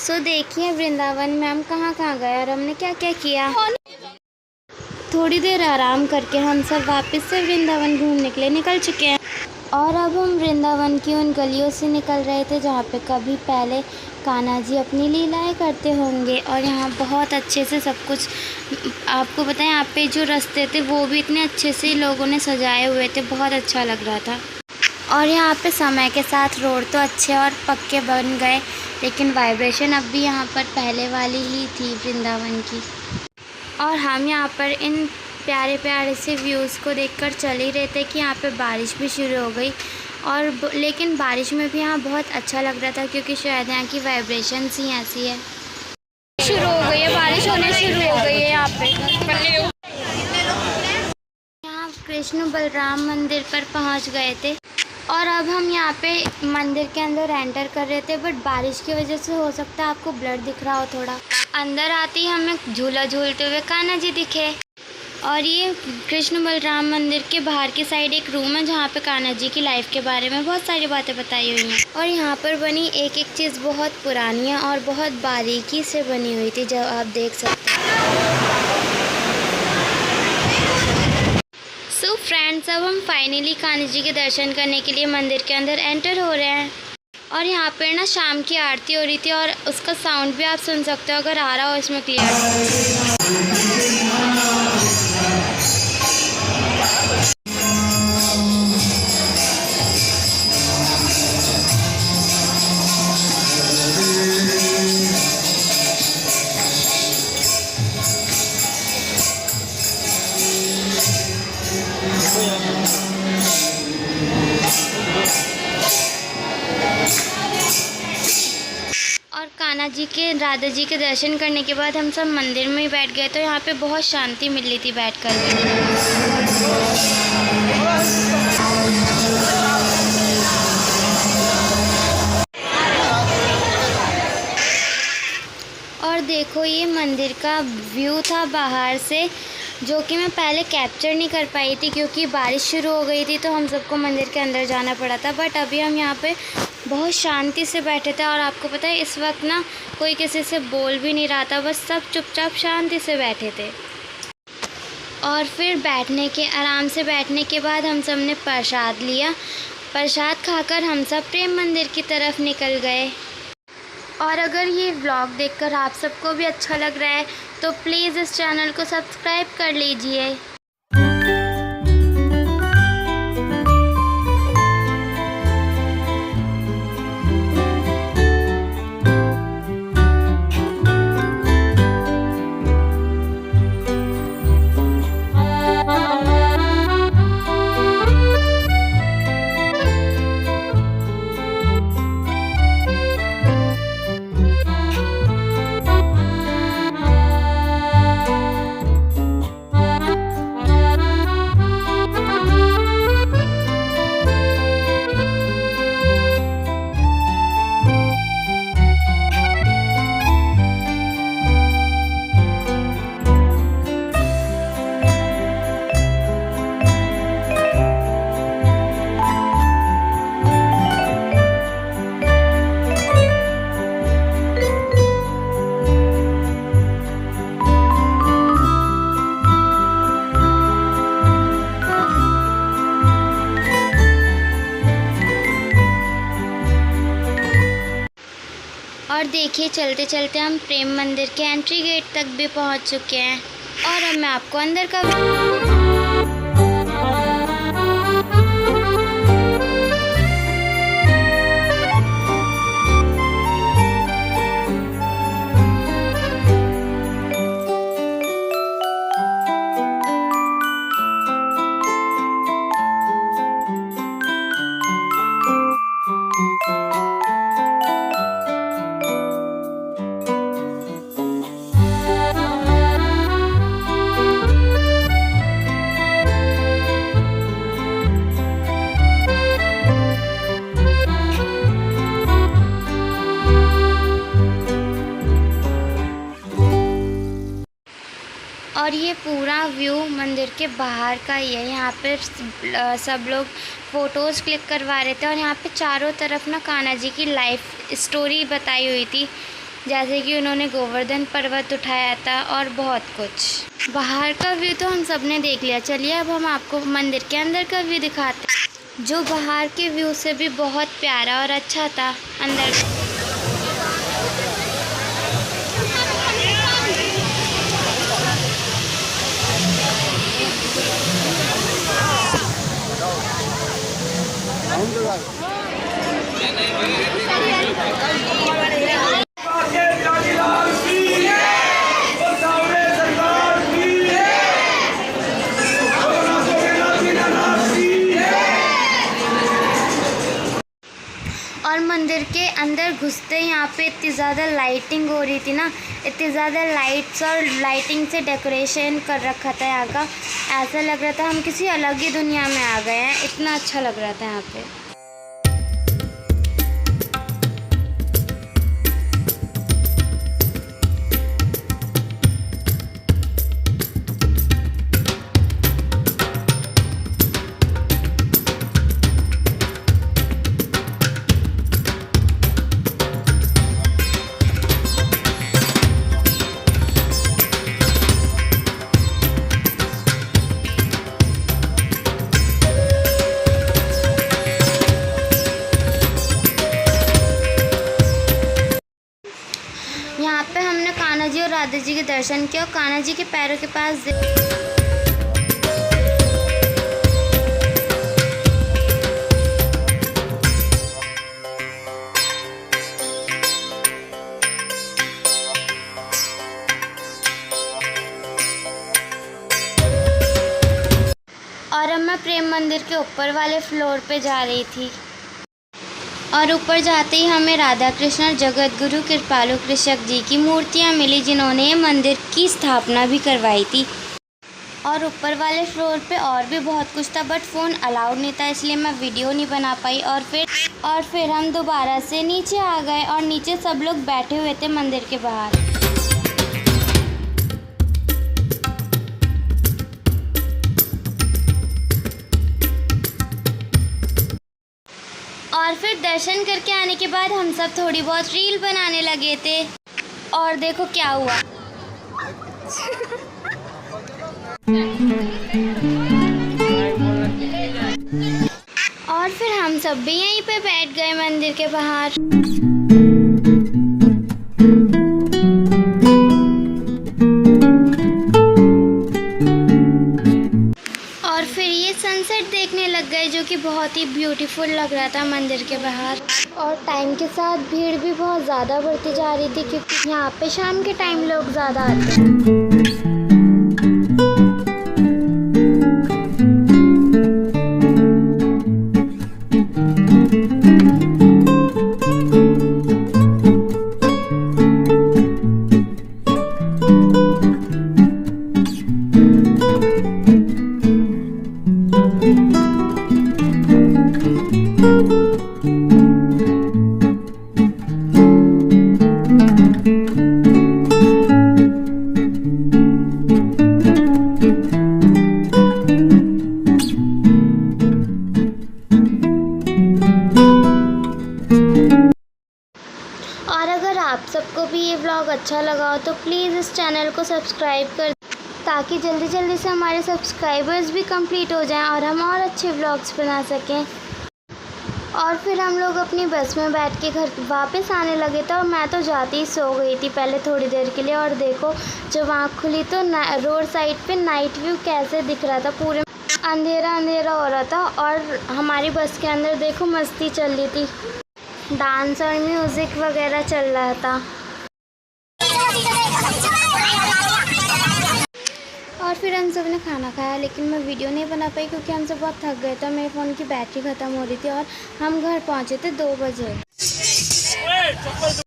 सो देखिए वृंदावन में हम कहाँ कहाँ गए और हमने क्या क्या किया। थोड़ी देर आराम करके हम सब वापस से वृंदावन घूमने के लिए निकल चुके हैं और अब हम वृंदावन की उन गलियों से निकल रहे थे जहाँ पे कभी पहले कान्हा जी अपनी लीलाएं करते होंगे। और यहाँ बहुत अच्छे से सब कुछ आपको बताएं, यहाँ पे जो रास्ते थे वो भी इतने अच्छे से लोगों ने सजाए हुए थे, बहुत अच्छा लग रहा था। और यहाँ पे समय के साथ रोड तो अच्छे और पक्के बन गए, लेकिन वाइब्रेशन अब भी यहाँ पर पहले वाली ही थी वृंदावन की। और हम यहाँ पर इन प्यारे प्यारे से व्यूज़ को देखकर चल ही रहे थे कि यहाँ पे बारिश भी शुरू हो गई। और लेकिन बारिश में भी यहाँ बहुत अच्छा लग रहा था, क्योंकि शायद यहाँ की वाइब्रेशंस ही ऐसी है। शुरू हो गई है, बारिश होने शुरू हो गई है यहाँ पे। यहाँ कृष्ण बलराम मंदिर पर पहुँच गए थे और अब हम यहाँ पे मंदिर के अंदर एंटर कर रहे थे, बट बारिश की वजह से हो सकता है आपको ब्लर दिख रहा हो थोड़ा। अंदर आते ही हमें झूला झूलते हुए कान्हा जी दिखे। और ये कृष्ण बलराम मंदिर के बाहर की साइड एक रूम है जहाँ पे कान्हा जी की लाइफ के बारे में बहुत सारी बातें बताई हुई हैं। और यहाँ पर बनी एक एक चीज़ बहुत पुरानी है और बहुत बारीकी से बनी हुई थी, जो आप देख सकते हैं। सो फ्रेंड्स, अब हम फाइनली कान्हा जी के दर्शन करने के लिए मंदिर के अंदर एंटर हो रहे हैं। और यहाँ पर ना शाम की आरती हो रही थी और उसका साउंड भी आप सुन सकते हो अगर आ रहा हो इसमें क्लियर। और कान्हा जी के राधा जी के दर्शन करने के बाद हम सब मंदिर में ही बैठ गए, तो यहाँ पे बहुत शांति मिल रही थी बैठकर। और देखो ये मंदिर का व्यू था बाहर से, जो कि मैं पहले कैप्चर नहीं कर पाई थी क्योंकि बारिश शुरू हो गई थी, तो हम सबको मंदिर के अंदर जाना पड़ा था। बट अभी हम यहाँ पे बहुत शांति से बैठे थे और आपको पता है इस वक्त ना कोई किसी से बोल भी नहीं रहा था, बस सब चुपचाप शांति से बैठे थे। और फिर आराम से बैठने के बाद हम सब ने प्रसाद लिया। प्रसाद खाकर हम सब प्रेम मंदिर की तरफ निकल गए। और अगर ये व्लॉग देखकर आप सबको भी अच्छा लग रहा है तो प्लीज़ इस चैनल को सब्सक्राइब कर लीजिए। और देखिए चलते चलते हम प्रेम मंदिर के एंट्री गेट तक भी पहुंच चुके हैं और अब मैं आपको अंदर का और ये पूरा व्यू मंदिर के बाहर का ही है। यहाँ पे सब लोग फ़ोटोज़ क्लिक करवा रहे थे और यहाँ पे चारों तरफ ना कान्हा जी की लाइफ स्टोरी बताई हुई थी जैसे कि उन्होंने गोवर्धन पर्वत उठाया था और बहुत कुछ। बाहर का व्यू तो हम सब ने देख लिया, चलिए अब हम आपको मंदिर के अंदर का व्यू दिखाते हैं, जो बाहर के व्यू से भी बहुत प्यारा और अच्छा था। अंदर और मंदिर के अंदर घुसते यहाँ पे इतनी ज़्यादा लाइटिंग हो रही थी ना, इतनी ज़्यादा लाइट्स और लाइटिंग से डेकोरेशन कर रखा था यहाँ का। ऐसा लग रहा था हम किसी अलग ही दुनिया में आ गए हैं, इतना अच्छा लग रहा था यहाँ पे। यहाँ पे हमने कान्हा जी और राधा जी के दर्शन किए और कान्हा जी के पैरों के पास और अब मैं प्रेम मंदिर के ऊपर वाले फ्लोर पे जा रही थी और ऊपर जाते ही हमें राधा कृष्ण और जगत गुरु कृपालु कृष्ण जी की मूर्तियाँ मिली, जिन्होंने ये मंदिर की स्थापना भी करवाई थी। और ऊपर वाले फ्लोर पे और भी बहुत कुछ था, बट फ़ोन अलाउड नहीं था, इसलिए मैं वीडियो नहीं बना पाई। और फिर हम दोबारा से नीचे आ गए और नीचे सब लोग बैठे हुए थे मंदिर के बाहर। और फिर दर्शन करके आने के बाद हम सब थोड़ी बहुत रील बनाने लगे थे और देखो क्या हुआ। और फिर हम सब भी यहीं पे बैठ गए मंदिर के बाहर। और फिर ये सनसेट देखने लग गए, जो कि बहुत ही ब्यूटीफुल लग रहा था मंदिर के बाहर। और टाइम के साथ भीड़ भी बहुत ज़्यादा बढ़ती जा रही थी, क्योंकि यहाँ पे शाम के टाइम लोग ज़्यादा आते हैं। और अगर आप सबको भी ये व्लॉग अच्छा लगा हो तो प्लीज़ इस चैनल को सब्सक्राइब कर, ताकि जल्दी जल्दी से हमारे सब्सक्राइबर्स भी कंप्लीट हो जाएं और हम और अच्छे व्लॉग्स बना सकें। और फिर हम लोग अपनी बस में बैठ के घर वापस आने लगे थे और मैं तो जाते ही सो गई थी पहले थोड़ी देर के लिए। और देखो जब आँख खुली तो रोड साइड पे नाइट व्यू कैसे दिख रहा था, पूरे अंधेरा अंधेरा हो रहा था। और हमारी बस के अंदर देखो मस्ती चल रही थी, डांस और म्यूज़िक वगैरह चल रहा था। और फिर हम सब ने खाना खाया, लेकिन मैं वीडियो नहीं बना पाई क्योंकि हम सब बहुत थक गए थे। मेरे फ़ोन की बैटरी ख़त्म हो रही थी और हम घर पहुंचे थे 2 बजे।